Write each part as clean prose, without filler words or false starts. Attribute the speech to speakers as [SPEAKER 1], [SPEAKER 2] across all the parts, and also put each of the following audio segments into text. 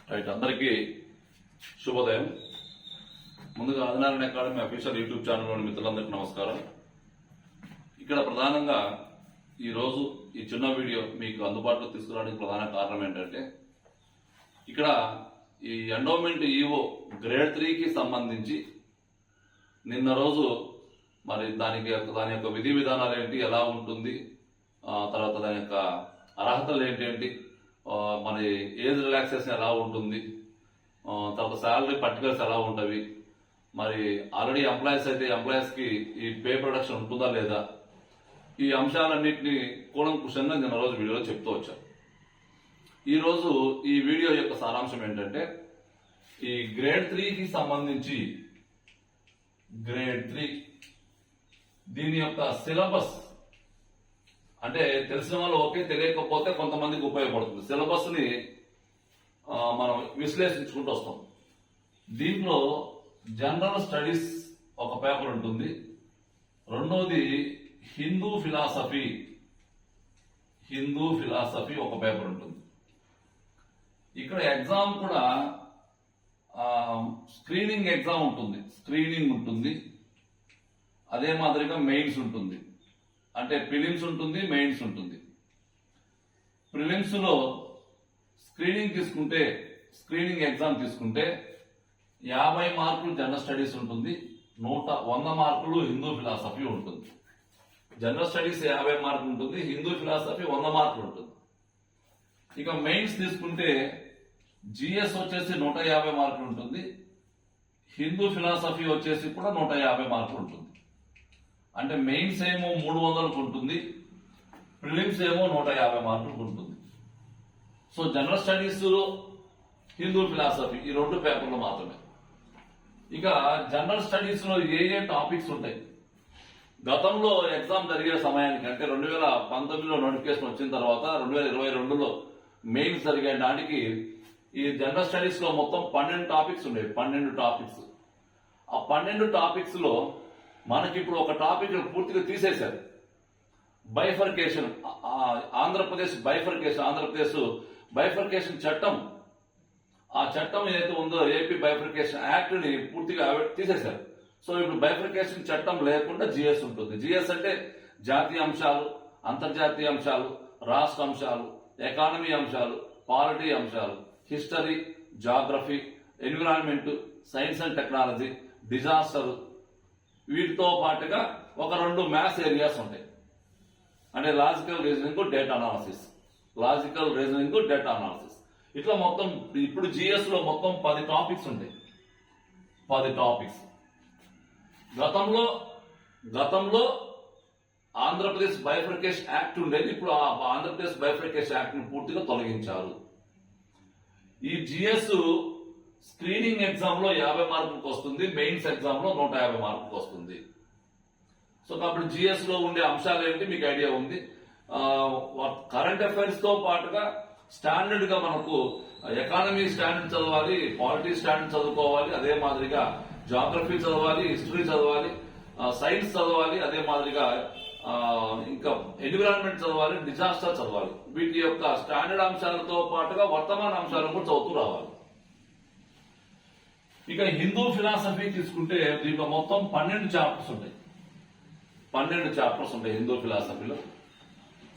[SPEAKER 1] Right, అందరికీ శుభోదయం. ముందుగా ఆదినారాయణ అకాడమీ అఫీషియల్ యూట్యూబ్ ఛానల్లోని మిత్రులందరికీ నమస్కారం. ఇక్కడ ప్రధానంగా ఈరోజు ఈ చిన్న వీడియో మీకు అందుబాటులో తీసుకురావడానికి ప్రధాన కారణం ఏంటంటే, ఇక్కడ ఈ ఎండోమెంట్ ఈవో గ్రేడ్ 3కి సంబంధించి నిన్న రోజు మరి దాని యొక్క విధి విధానాలు ఏంటి, ఎలా ఉంటుంది, తర్వాత దాని యొక్క అర్హతలు ఏంటి, మరి ఏజ్ రిలాక్సేషన్ ఎలా ఉంటుంది, తర్వాత శాలరీ పర్టికులర్స్ ఎలా ఉంటవి, మరి ఆల్రెడీ ఎంప్లాయీస్ అయితే ఎంప్లాయీస్కి ఈ పే ప్రొడక్షన్ ఉంటుందా లేదా, ఈ అంశాలన్నింటినీ కూలంకుషంగా నిన్న రోజు వీడియోలో చెప్తూ వచ్చాను. ఈరోజు ఈ వీడియో యొక్క సారాంశం ఏంటంటే, ఈ గ్రేడ్ 3కి సంబంధించి గ్రేడ్ 3 దీని యొక్క సిలబస్ అంటే తెలిసిన వాళ్ళు ఓకే, తెలియకపోతే కొంతమందికి ఉపయోగపడుతుంది. సిలబస్ ని మనం విశ్లేషించుకుంటూ వస్తాం. దీంట్లో జనరల్ స్టడీస్ ఒక పేపర్ ఉంటుంది, రెండోది హిందూ ఫిలాసఫీ ఒక పేపర్ ఉంటుంది. ఇక్కడ ఎగ్జామ్ కూడా స్క్రీనింగ్ ఎగ్జామ్ ఉంటుంది, అదే మాదిరిగా మెయిన్స్ ఉంటుంది. అంటే ప్రిలిమ్స్ ఉంటుంది, మెయిన్స్ ఉంటుంది. ప్రిలిమ్స్ లో స్క్రీనింగ్ ఎగ్జామ్ తీసుకుంటే 50 మార్కులు జనరల్ స్టడీస్ ఉంటుంది, 100 మార్కులు హిందూ ఫిలాసఫీ ఉంటుంది. జనరల్ స్టడీస్ 50 మార్కులు ఉంటుంది, హిందూ ఫిలాసఫీ 100 మార్కులు ఉంటుంది. ఇక మెయిన్స్ తీసుకుంటే జిఎస్ వచ్చేసి 150 మార్కులు ఉంటుంది, హిందూ ఫిలాసఫీ వచ్చేసి కూడా 150 మార్కులు ఉంటుంది. అంటే మెయిన్స్ ఏమో 300కు ఉంటుంది, ప్రిలిమ్స్ ఏమో 150 మార్కులకు ఉంటుంది. So general studies, Hindu philosophy ఈ 2 పేపర్లు మాత్రమే. ఇక జనరల్ స్టడీస్ లో ఏ టాపిక్స్ ఉంటాయి, గతంలో ఎగ్జామ్ జరిగే సమయానికి అంటే 2019లో నోటిఫికేషన్ వచ్చిన తర్వాత 2022లో మెయిన్స్ జరిగే నాటికి ఈ జనరల్ స్టడీస్ లో మొత్తం 12 టాపిక్స్ ఉండేవి. 12 టాపిక్స్. ఆ 12 టాపిక్స్ లో మనకి ఇప్పుడు ఒక టాపిక్ పూర్తిగా తీసేశారు. బైఫర్కేషన్, ఆంధ్రప్రదేశ్ బైఫర్కేషన్ చట్టం, ఆ చట్టం ఏదైతే ఉందో ఏపీ బైఫర్కేషన్ యాక్ట్ ని పూర్తిగా తీసేశారు. సో ఇప్పుడు బైఫర్కేషన్ చట్టం లేకుండా జిఎస్ ఉంటుంది. జిఎస్ అంటే జాతీయ అంశాలు, అంతర్జాతీయ అంశాలు, రాష్ట్ర అంశాలు, ఎకానమీ అంశాలు, పాలిటీ అంశాలు, history, geography, environment, science and technology, disaster, వీటితో పాటుగా ఒక 2 మ్యాథ్స్ ఏరియాస్ ఉంటాయి. అంటే లాజికల్ రీజనింగ్, డేటా అనాలిసిస్. ఇట్లా మొత్తం ఇప్పుడు జిఎస్ లో మొత్తం 10 టాపిక్స్ ఉంటాయి. 10 టాపిక్స్. గతంలో ఆంధ్రప్రదేశ్ బైఫర్కేషన్ యాక్ట్ ఉండేది. ఇప్పుడు ఆ ఆంధ్రప్రదేశ్ బైఫర్కేషన్ యాక్ట్ ని పూర్తిగా తొలగించారు. ఈ జిఎస్ స్క్రీనింగ్ ఎగ్జామ్ లో 50 మార్కులకు వస్తుంది, మెయిన్స్ ఎగ్జామ్ లో 150 మార్కులకు వస్తుంది. సో కాబట్టి జిఎస్ లో ఉండే అంశాలు ఏంటి మీకు ఐడియా ఉంది. కరెంట్ అఫైర్స్ తో పాటుగా స్టాండర్డ్ గా మనకు ఎకానమీ స్టాండర్డ్ చదవాలి, పాలిటీ స్టాండర్డ్ చదువుకోవాలి, అదే మాదిరిగా జాగ్రఫీ చదవాలి, హిస్టరీ చదవాలి, సైన్స్ చదవాలి, అదే మాదిరిగా ఇంకా ఎన్విరాన్మెంట్ చదవాలి, డిజాస్టర్ చదవాలి. వీటి యొక్క స్టాండర్డ్ అంశాలతో పాటుగా వర్తమాన అంశాలను కూడా చదువుతూ రావాలి. ఇక హిందూ ఫిలాసఫీ తీసుకుంటే దీంట్లో మొత్తం 12 చాప్టర్స్ ఉంటాయి. హిందూ ఫిలాసఫీలో.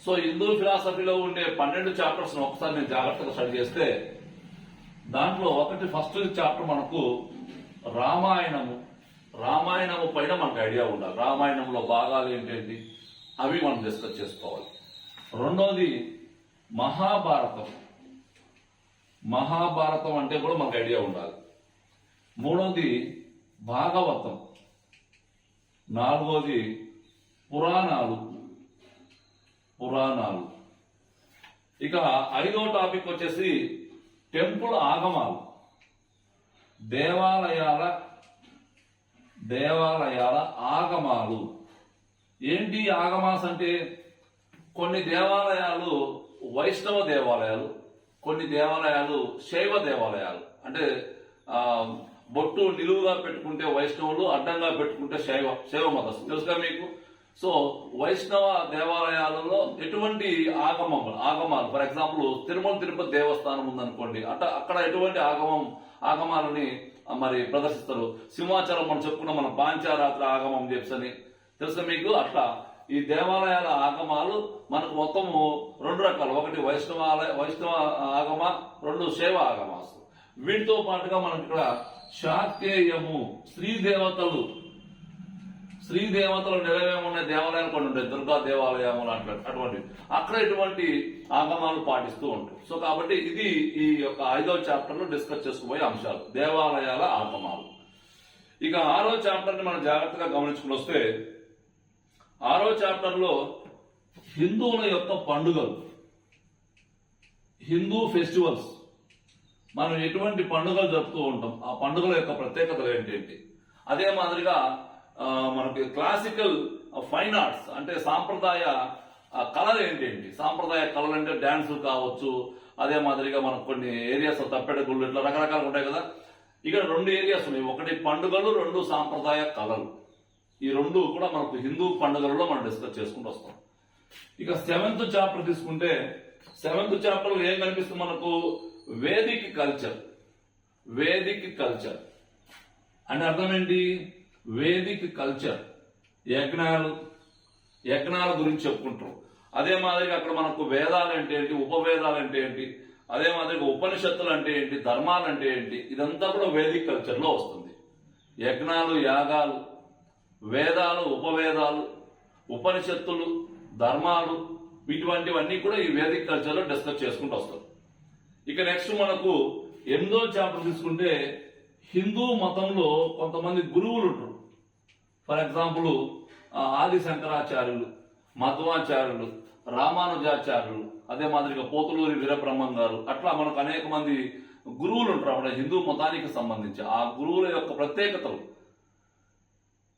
[SPEAKER 1] సో హిందూ ఫిలాసఫీలో ఉండే 12 చాప్టర్స్ ఒకసారి నేను జాగ్రత్తగా స్టడీ చేస్తే దాంట్లో ఫస్ట్ చాప్టర్ మనకు రామాయణము పైన మనకు ఐడియా ఉండాలి. రామాయణంలో భాగాలు ఏంటంటి అవి మనం డిస్కస్ చేసుకోవాలి. రెండోది మహాభారతం అంటే కూడా మనకు ఐడియా ఉండాలి. మూడోది భాగవతం. నాలుగోది పురాణాలు. ఇక 5వ టాపిక్ వచ్చేసి టెంపుల్ ఆగమాలు, దేవాలయాల ఆగమాలు. ఏంటి ఆగమాస్ అంటే, కొన్ని దేవాలయాలు వైష్ణవ దేవాలయాలు, కొన్ని దేవాలయాలు శైవ దేవాలయాలు. అంటే బొట్టు నిలువుగా పెట్టుకుంటే వైష్ణవులు, అడ్డంగా పెట్టుకుంటే శైవ మతస్థులు. తెలుసుగా మీకు. సో వైష్ణవ దేవాలయాలలో ఎటువంటి ఆగమాలు ఫర్ ఎగ్జాంపుల్ తిరుమల తిరుపతి దేవస్థానం ఉందనుకోండి, అక్కడ ఎటువంటి ఆగమాలని మరి ప్రదర్శిస్తారు. సింహాచలం మనం చెప్పుకున్న మన పాంచారాత్ర ఆగమం చెప్పని తెలుసా మీకు. అట్లా ఈ దేవాలయాల ఆగమాలు మనకు మొత్తము 2 రకాలు, ఒకటి వైష్ణవ ఆగమ, 2 శైవ ఆగమాలు. వీటితో పాటుగా మనకి ఇక్కడ శాక్తేయము స్త్రీ దేవతలు నిలవేమున్న దేవాలయాలు కొన్ని ఉంటాయి, దుర్గా దేవాలయము అటువంటి అక్కడ ఎటువంటి ఆగమాలు పాటిస్తూ ఉంటారు. సో కాబట్టి ఇది ఈ యొక్క 5వ చాప్టర్ లో డిస్కస్ చేసుకోబోయే అంశాలు, దేవాలయాల ఆగమాలు. ఇక 6వ చాప్టర్ ని మనం జాగ్రత్తగా గమనించుకుని వస్తే, 6వ చాప్టర్ లో హిందువుల యొక్క పండుగలు, హిందూ ఫెస్టివల్స్, మనం ఎటువంటి పండుగలు జరుపుతూ ఉంటాం, ఆ పండుగల యొక్క ప్రత్యేకతలు ఏంటి, అదే మాదిరిగా మనకి క్లాసికల్ ఫైన్ ఆర్ట్స్ అంటే సాంప్రదాయ కళలు ఏంటి, సాంప్రదాయ కళలు అంటే డాన్సులు కావచ్చు, అదే మాదిరిగా మనకు కొన్ని ఏరియాస్ తప్పెట గుళ్ళు ఇట్లా రకరకాలు ఉంటాయి కదా. ఇక్కడ 2 ఏరియాస్ ఉన్నాయి, ఒకటి పండుగలు, 2 సాంప్రదాయ కళలు. ఈ 2 కూడా మనకు హిందూ పండుగలలో మనం డిస్కస్ చేసుకుంటూ వస్తాం. ఇక 7th చాప్టర్ తీసుకుంటే, 7th చాప్టర్ లో ఏం కనిపిస్తుంది మనకు, వేదిక్ కల్చర్ అంటే అర్థం ఏంటి, వేదిక్ కల్చర్ యజ్ఞాల గురించి చెప్పుకుంటారు. అదే మాదిరిగా అక్కడ మనకు వేదాలు అంటే ఏంటి, ఉపవేదాలు అంటే ఏంటి, అదే మాదిరిగా ఉపనిషత్తులు అంటే ఏంటి, ధర్మాలు అంటే ఏంటి, ఇదంతా కూడా వేదిక్ కల్చర్ లో వస్తుంది. యజ్ఞాలు, యాగాలు, వేదాలు, ఉపవేదాలు, ఉపనిషత్తులు, ధర్మాలు, ఇటువంటివన్నీ కూడా ఈ వేదిక్ కల్చర్ లో డిస్కస్ చేసుకుంటూ వస్తారు. ఇక నెక్స్ట్ మనకు 8వ చాప్టర్ తీసుకుంటే, హిందూ మతంలో కొంతమంది గురువులు ఉంటారు. ఫర్ ఎగ్జాంపుల్ ఆది శంకరాచార్యులు, మధ్వాచార్యులు, రామానుజాచార్యులు, అదే మాదిరిగా పోతులూరి వీరబ్రహ్మం గారు, అట్లా మనకు అనేక మంది గురువులు ఉంటారు అన్నమాట హిందూ మతానికి సంబంధించి. ఆ గురువుల యొక్క ప్రత్యేకతలు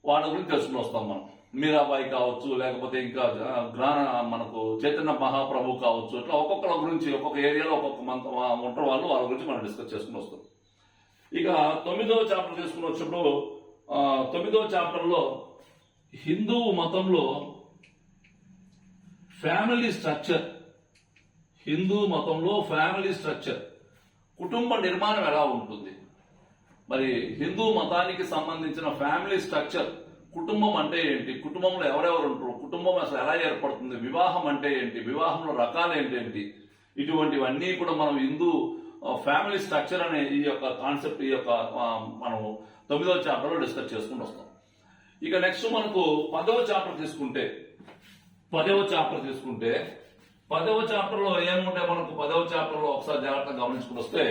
[SPEAKER 1] వాళ్ళ గురించి తెలుసుకుని వస్తాం మనం. మీరాబాయి కావచ్చు, లేకపోతే ఇంకా మనకు చైతన్య మహాప్రభు కావచ్చు, ఇట్లా ఒక్కొక్కల గురించి ఒక్కొక్క ఏరియాలో ఒక్కొక్క ఉంటారు వాళ్ళు, వాళ్ళ గురించి మనం డిస్కస్ చేసుకుని వస్తాం. ఇక 9వ చాప్టర్ తీసుకుని వచ్చినప్పుడు 9వ చాప్టర్ లో హిందూ మతంలో ఫ్యామిలీ స్ట్రక్చర్, కుటుంబ నిర్మాణం ఎలా ఉంటుంది, మరి హిందూ మతానికి సంబంధించిన ఫ్యామిలీ స్ట్రక్చర్, కుటుంబం అంటే ఏంటి, కుటుంబంలో ఎవరెవరు ఉంటారు, కుటుంబం అసలు ఎలా ఏర్పడుతుంది, వివాహం అంటే ఏంటి, వివాహంలో రకాలు ఏంటి, ఇటువంటివన్నీ కూడా మనం హిందూ ఫ్యామిలీ స్ట్రక్చర్ అనే ఈ యొక్క కాన్సెప్ట్, ఈ యొక్క మనం 9వ చాప్టర్ లో డిస్కస్ చేసుకుని వస్తాం. ఇక నెక్స్ట్ మనకు 10వ చాప్టర్ తీసుకుంటే, 10వ చాప్టర్ లో ఏముంటాయి మనకు, 10వ చాప్టర్ లో ఒకసారి జాగ్రత్తగా గమనించుకుని వస్తే,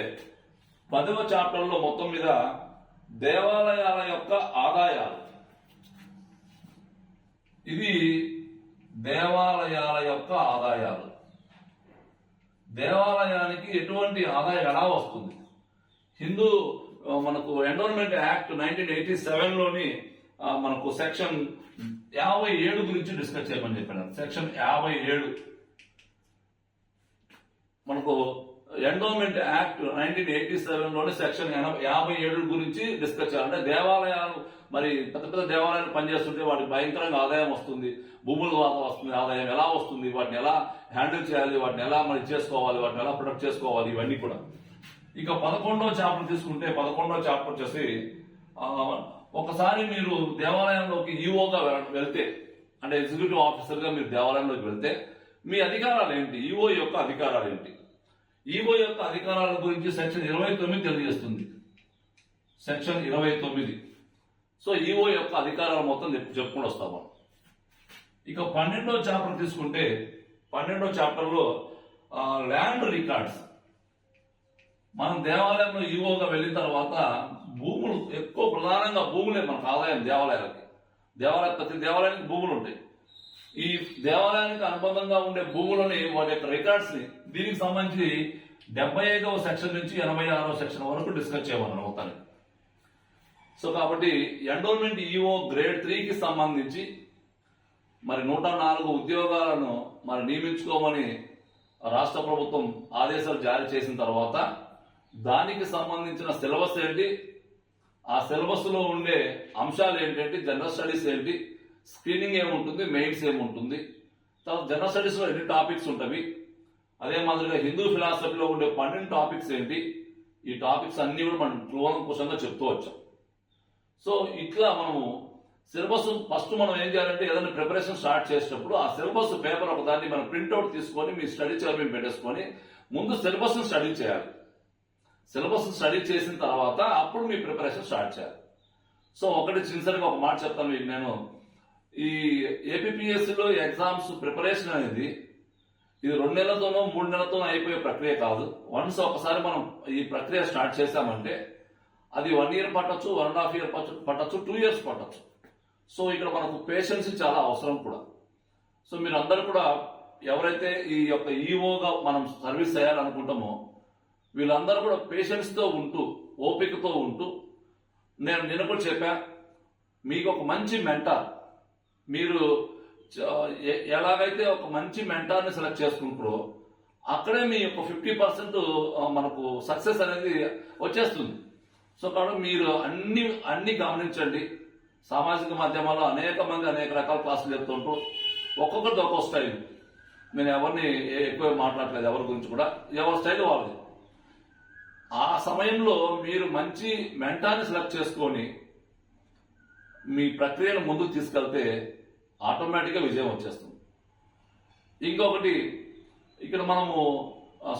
[SPEAKER 1] 10వ చాప్టర్ లో మొత్తం మీద దేవాలయాల యొక్క ఆదాయాలు, ఇది దేవాలయాల యొక్క ఆదాయాలు, దేవాలయానికి ఎటువంటి ఆదాయం ఎలా వస్తుంది. హిందూ మనకు ఎండోన్మెంట్ యాక్ట్ 1987 లోని మనకు సెక్షన్ 57 గురించి డిస్కస్ చేయమని చెప్పాను. సెక్షన్ 57 మనకు ఎండోన్మెంట్ యాక్ట్ 1987 లోని సెక్షన్ 57 గురించి డిస్కస్ చేయాలంటే, దేవాలయాలు మరి పెద్ద పెద్ద దేవాలయాలు పనిచేస్తుంటే వాటికి భయంకరంగా ఆదాయం వస్తుంది, భూముల వస్తుంది, ఆదాయం ఎలా వస్తుంది, వాటిని ఎలా హ్యాండిల్ చేయాలి, వాటిని ఎలా మరి చేసుకోవాలి, వాటిని ఎలా ప్రొటెక్ట్ చేసుకోవాలి, ఇవన్నీ కూడా. ఇక 11వ చాప్టర్ తీసుకుంటే, 11వ చాప్టర్ వచ్చేసి ఒకసారి మీరు దేవాలయంలోకి ఈఓగా వెళ్తే, అంటే ఎగ్జిక్యూటివ్ ఆఫీసర్ గా మీరు దేవాలయంలోకి వెళ్తే మీ అధికారాలు ఏంటి, ఈఓ యొక్క అధికారాలు ఏంటి, ఈఓ యొక్క అధికారాల గురించి సెక్షన్ 29 తెలియజేస్తుంది. సెక్షన్ 29. సో ఈఓ యొక్క అధికారాలు మొత్తం చెప్పుకుని వస్తాం మనం. ఇక 12వ చాప్టర్ తీసుకుంటే, 12వ చాప్టర్ లో ల్యాండ్ రికార్డ్స్, మనం దేవాలయంలో ఈఓగా వెళ్ళిన తర్వాత భూములు ఎక్కువ, ప్రధానంగా భూములే మనకు ఆదాయం దేవాలయాలకి. ప్రతి దేవాలయానికి భూములు ఉంటాయి. ఈ దేవాలయానికి అనుబంధంగా ఉండే భూములని, వాటి యొక్క రికార్డ్స్ ని, దీనికి సంబంధించి 75వ సెక్షన్ నుంచి 86వ సెక్షన్ వరకు డిస్కస్ చేయమన్నాను మొత్తానికి. సో కాబట్టి ఎండోన్మెంట్ ఈఓ గ్రేడ్ 3కి సంబంధించి మరి 104 ఉద్యోగాలను మరి నియమించుకోమని రాష్ట్ర ప్రభుత్వం ఆదేశాలు జారీ చేసిన తర్వాత దానికి సంబంధించిన సిలబస్ ఏంటి, ఆ సిలబస్ లో ఉండే అంశాలు ఏంటంటే, జనరల్ స్టడీస్ ఏంటి, స్క్రీనింగ్ ఏముంటుంది, మెయిన్స్ ఏముంటుంది, తర్వాత జనరల్ స్టడీస్లో ఎన్ని టాపిక్స్ ఉంటాయి, అదే మాదిరిగా హిందూ ఫిలాసఫీలో ఉండే 12 టాపిక్స్ ఏంటి, ఈ టాపిక్స్ అన్ని కూడా మనం క్వశ్చన్గా చెప్తూ వచ్చాం. సో ఇట్లా మనము సిలబస్ ఫస్ట్ మనం ఏం చేయాలంటే ఏదైనా ప్రిపరేషన్ స్టార్ట్ చేసేటప్పుడు ఆ సిలబస్ పేపర్ ఒకదాన్ని మనం ప్రింట్అవుట్ తీసుకొని మీ స్టడీ చైర్ మీద పెట్టేసుకొని ముందు సిలబస్ స్టడీ చేయాలి. సిలబస్ స్టడీ చేసిన తర్వాత అప్పుడు మీ ప్రిపరేషన్ స్టార్ట్ చేయాలి. సో ఒకటి సిన్సియర్గా ఒక మాట చెప్తాను మీకు, నేను ఈ ఏపీపీఎస్సీలో ఎగ్జామ్స్ ప్రిపరేషన్ అనేది ఇది 2 నెలలతోనో 3 నెలలతోనో అయిపోయే ప్రక్రియ కాదు. వన్స్ ఒకసారి మనం ఈ ప్రక్రియ స్టార్ట్ చేశామంటే అది 1 year పట్టచ్చు, 1.5 years పట్టచ్చు, 2 years పట్టచ్చు. సో ఇక్కడ మనకు పేషెన్స్ చాలా అవసరం కూడా. సో మీరు అందరూ కూడా ఎవరైతే ఈ యొక్క ఈఓగా మనం సర్వీస్ చేయాలనుకుంటామో వీళ్ళందరూ కూడా పేషెన్స్తో ఉంటూ, ఓపికతో ఉంటూ, నేను నిన్న కూడా చెప్పా, మీకు ఒక మంచి మెంటార్, మీరు ఎలాగైతే ఒక మంచి మెంటార్ని సెలెక్ట్ చేసుకుంటారో అక్కడే మీ యొక్క 50% మనకు సక్సెస్ అనేది వచ్చేస్తుంది. సో కాబట్టి మీరు అన్ని గమనించండి. సామాజిక మాధ్యమాల్లో అనేక మంది అనేక రకాల క్లాసులు చెప్తుంటారు, ఒక్కొక్కరిది ఒక్కొక్క స్టైల్. నేను ఎవరిని ఎక్కువ మాట్లాడలేదు, ఎవరి గురించి కూడా, ఎవరి స్టైల్ వాళ్ళది. ఆ సమయంలో మీరు మంచి మెంటార్ని సెలెక్ట్ చేసుకొని మీ ప్రక్రియను ముందుకు తీసుకెళ్తే ఆటోమేటిక్గా విజయం వచ్చేస్తుంది. ఇంకొకటి, ఇక్కడ మనము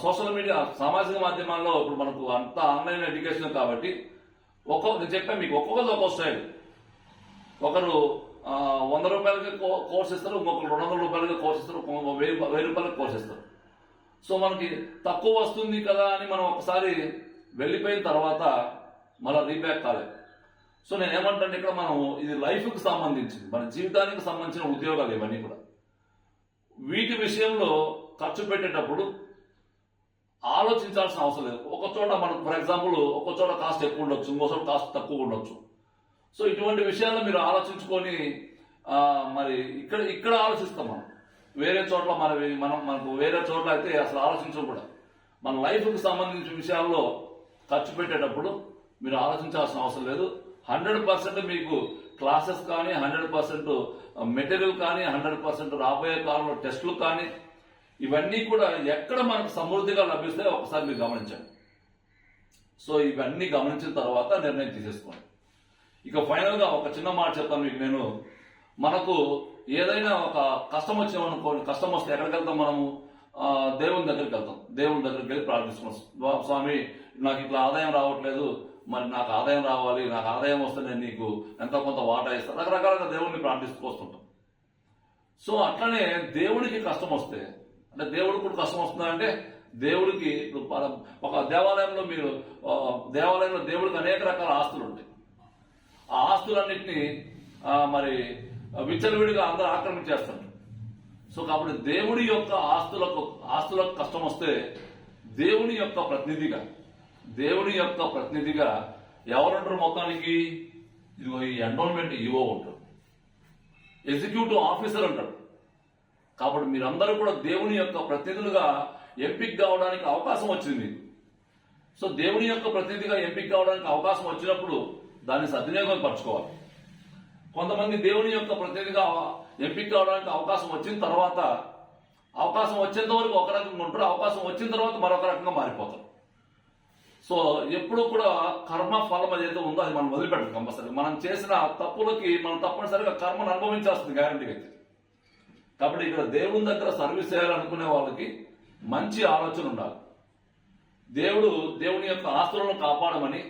[SPEAKER 1] సోషల్ మీడియా సామాజిక మాధ్యమాల్లో ఇప్పుడు మనకు అంతా ఆన్లైన్ ఎడ్యుకేషన్ కాబట్టి నేను చెప్పాను మీకు, ఒక్కొక్కరు ఒక్కొక్క స్టైల్. ఒకరు 100 రూపాయలకి కోర్స్ ఇస్తారు, ఇంకొకరు 200 రూపాయలకి కోర్స్ ఇస్తారు, 1000 రూపాయలకి కోర్స్ ఇస్తారు. సో మనకి తక్కువ వస్తుంది కదా అని మనం ఒకసారి వెళ్ళిపోయిన తర్వాత మళ్ళీ రీబ్యాక్ కాలేదు. సో నేను ఏమంటాను, ఇక్కడ మనం ఇది లైఫ్కి సంబంధించింది, మన జీవితానికి సంబంధించిన ఉద్యోగాలు ఇవన్నీ కూడా. వీటి విషయంలో ఖర్చు పెట్టేటప్పుడు ఆలోచించాల్సిన అవసరం లేదు. ఒక చోట మనకు ఫర్ ఎగ్జాంపుల్ ఒక చోట కాస్ట్ ఎక్కువ ఉండొచ్చు, ఇంకో చోట కాస్ట్ తక్కువ ఉండొచ్చు. సో ఇటువంటి విషయాల్లో మీరు ఆలోచించుకొని మరి ఇక్కడ ఆలోచిస్తాం మనం. వేరే చోట్ల మనకు వేరే చోట్ల అయితే అసలు ఆలోచించడం కూడా. మన లైఫ్కి సంబంధించిన విషయాల్లో ఖర్చు పెట్టేటప్పుడు మీరు ఆలోచించాల్సిన అవసరం లేదు. 100% మీకు క్లాసెస్ కానీ, 100% మెటీరియల్ కానీ, 100% రాబోయే కాలంలో టెస్టులు కానీ, ఇవన్నీ కూడా ఎక్కడ మనకు సమృద్ధిగా లభిస్తాయో ఒకసారి మీరు గమనించండి. సో ఇవన్నీ గమనించిన తర్వాత నిర్ణయం తీసేసుకోండి. ఇక ఫైనల్గా ఒక చిన్న మాట చెప్తాను మీకు నేను. మనకు ఏదైనా ఒక కష్టం వచ్చామనుకోండి, కష్టం వస్తే ఎక్కడికి వెళ్తాం మనము? దేవుని దగ్గరికి వెళ్తాం. దేవుని దగ్గరికి వెళ్ళి ప్రార్థిస్తున్నాం, స్వామి నాకు ఇట్లా ఆదాయం రావట్లేదు, మరి నాకు ఆదాయం రావాలి, నాకు ఆదాయం వస్తే నేను నీకు ఎంతో కొంత వాటా ఇస్తాను. రకరకాలుగా దేవుడిని ప్రార్థిస్తూ వస్తుంటాం. సో అట్లనే దేవుడికి కష్టం వస్తే, అంటే దేవుడికి కూడా కష్టం వస్తుందంటే, దేవుడికి ఒక దేవాలయంలో దేవుడికి అనేక రకాల ఆస్తులు ఉంటాయి. ఆ ఆస్తులన్నింటినీ మరి విచ్చలవిడిగా అందరూ ఆక్రమించేస్తారు. సో కాబట్టి దేవుడి యొక్క ఆస్తులకు కష్టం వస్తే దేవుని యొక్క ప్రతినిధిగా ఎవరుంటారు మొత్తానికి? ఇదిగో ఈ ఎన్రోల్మెంట్ ఈఓ ఉంటారు, ఎగ్జిక్యూటివ్ ఆఫీసర్ అంటారు. కాబట్టి మీరందరూ కూడా దేవుని యొక్క ప్రతినిధులుగా ఎంపిక కావడానికి అవకాశం వచ్చింది మీకు. సో దేవుని యొక్క ప్రతినిధిగా ఎంపిక కావడానికి అవకాశం వచ్చినప్పుడు దాన్ని సద్వినియోగం పరచుకోవాలి. కొంతమంది దేవుని యొక్క ప్రతినిధిగా ఎంపిక కావడానికి అవకాశం వచ్చిన తర్వాత, అవకాశం వచ్చేంత వరకు ఒక రకంగా ఉంటారు, అవకాశం వచ్చిన తర్వాత మరొక రకంగా మారిపోతారు. సో ఎప్పుడు కూడా కర్మ ఫలం ఏదైతే ఉందో అది మనం వదిలిపెట్టదు. కంపల్సరీ మనం చేసిన తప్పులకి మనం తప్పనిసరిగా కర్మను అనుభవించాల్సింది గ్యారంటీగా అయితే. కాబట్టి ఇక్కడ దేవుని దగ్గర సర్వీస్ చేయాలనుకునే వాళ్ళకి మంచి ఆలోచన ఉండాలి. దేవుని యొక్క ఆస్తులను కాపాడమని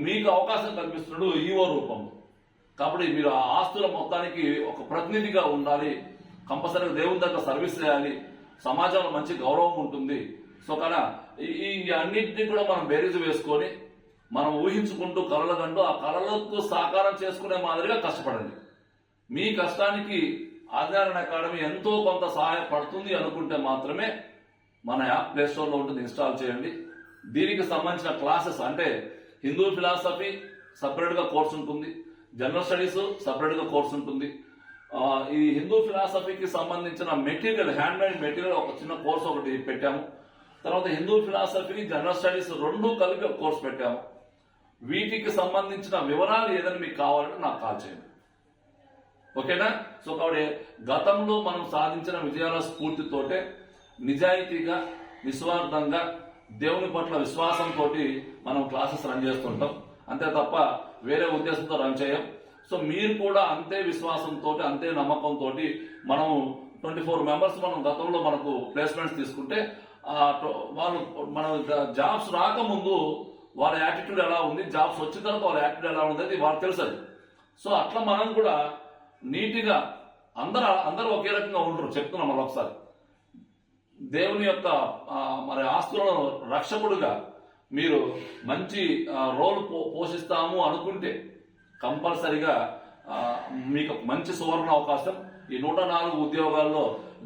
[SPEAKER 1] మీకు అవకాశం కల్పిస్తున్నాడు ఈఓ రూపంలో. కాబట్టి మీరు ఆ ఆస్తుల మొత్తానికి ఒక ప్రతినిధిగా ఉండాలి. కంపల్సరీగా దేవుని దగ్గర సర్వీస్ చేయాలి. సమాజంలో మంచి గౌరవం ఉంటుంది. సో కానీ ఈ అన్నింటినీ కూడా మనం బేరీజు వేసుకొని మనం ఊహించుకుంటూ కళలు కంటూ ఆ కళలకు సాకారం చేసుకునే మాదిరిగా కష్టపడండి. మీ కష్టానికి ఆదినారాయణ అకాడమీ ఎంతో కొంత సహాయపడుతుంది అనుకుంటే మాత్రమే మన యాప్ ప్లే స్టోర్లో ఉంటుంది, ఇన్స్టాల్ చేయండి. దీనికి సంబంధించిన క్లాసెస్ అంటే హిందూ ఫిలాసఫీ సపరేట్గా కోర్స్ ఉంటుంది, జనరల్ స్టడీస్ సపరేట్గా కోర్స్ ఉంటుంది. ఈ హిందూ ఫిలాసఫీకి సంబంధించిన మెటీరియల్, హ్యాండ్మేడ్ మెటీరియల్ ఒక చిన్న కోర్స్ ఒకటి పెట్టాము. తర్వాత హిందూ ఫిలాసఫీ, జనరల్ స్టడీస్ రెండు కలిపి ఒక కోర్స్ పెట్టాము. వీటికి సంబంధించిన వివరాలు ఏదైనా మీకు కావాలంటే నాకు కాల్ చేయండి. ఓకేనా? సో కాబట్టి గతంలో మనం సాధించిన విజయాల స్ఫూర్తితోటే నిజాయితీగా నిస్వార్థంగా దేవుని పట్ల విశ్వాసంతో మనం క్లాసెస్ రన్ చేస్తుంటాం, అంతే తప్ప వేరే ఉద్దేశంతో రన్ చేయం. సో మీరు కూడా అంతే విశ్వాసంతో అంతే నమ్మకంతో మనం 24 మెంబర్స్ మనం గతంలో మనకు ప్లేస్మెంట్స్ తీసుకుంటే వాళ్ళు మన జాబ్స్ రాకముందు వాళ్ళ యాటిట్యూడ్ ఎలా ఉంది, జాబ్స్ వచ్చిన తర్వాత వాళ్ళ యాటిట్యూడ్ ఎలా ఉంది అది వాళ్ళకి తెలుసు. సో అట్లా మనం కూడా నీట్గా అందరూ ఒకే రకంగా ఉండరు. చెప్తున్నాం మళ్ళీ ఒకసారి, దేవుని యొక్క మరి ఆస్తులను రక్షకుడుగా మీరు మంచి రోల్ పోషిస్తాము అనుకుంటే కంపల్సరిగా మీకు మంచి సువర్ణ అవకాశం ఈ 104 ఉద్యోగాల్లో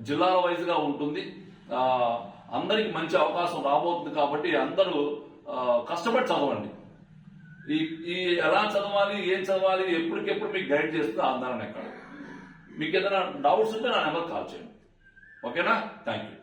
[SPEAKER 1] జిల్లాల వైజ్గా ఉంటుంది. అందరికి మంచి అవకాశం రాబోతుంది. కాబట్టి అందరూ కష్టపడి చదవండి. ఈ ఎలా చదవాలి, ఏం చదవాలి, ఎప్పటికెప్పుడు మీకు గైడ్ చేస్తుంది ఆందోళన ఎక్కడ. మీకు ఏదైనా డౌట్స్ ఉంటే నా నెంబర్ కాల్ చేయండి. ఓకేనా? Thank you.